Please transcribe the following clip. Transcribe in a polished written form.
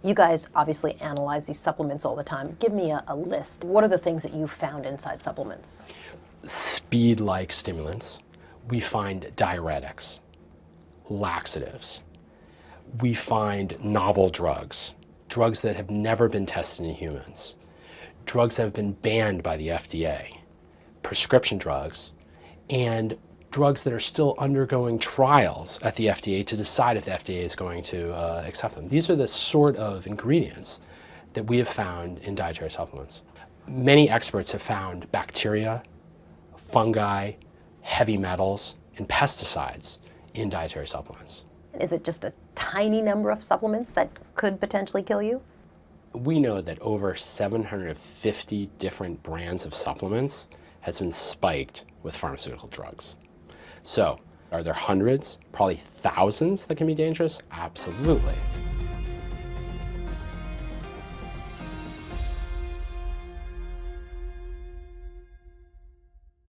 You guys obviously analyze these supplements all the time. Give me a list. What are the things that you found inside supplements? Speed-like stimulants. We find diuretics, laxatives. We find novel drugs, drugs that have never been tested in humans, drugs that have been banned by the FDA, prescription drugs, and drugs that are still undergoing trials at the FDA to decide if the FDA is going to accept them. These are the sort of ingredients that we have found in dietary supplements. Many experts have found bacteria, fungi, heavy metals, and pesticides in dietary supplements. Is it just a tiny number of supplements that could potentially kill you? We know that over 750 different brands of supplements has been spiked with pharmaceutical drugs. So, are there hundreds, probably thousands that can be dangerous? Absolutely.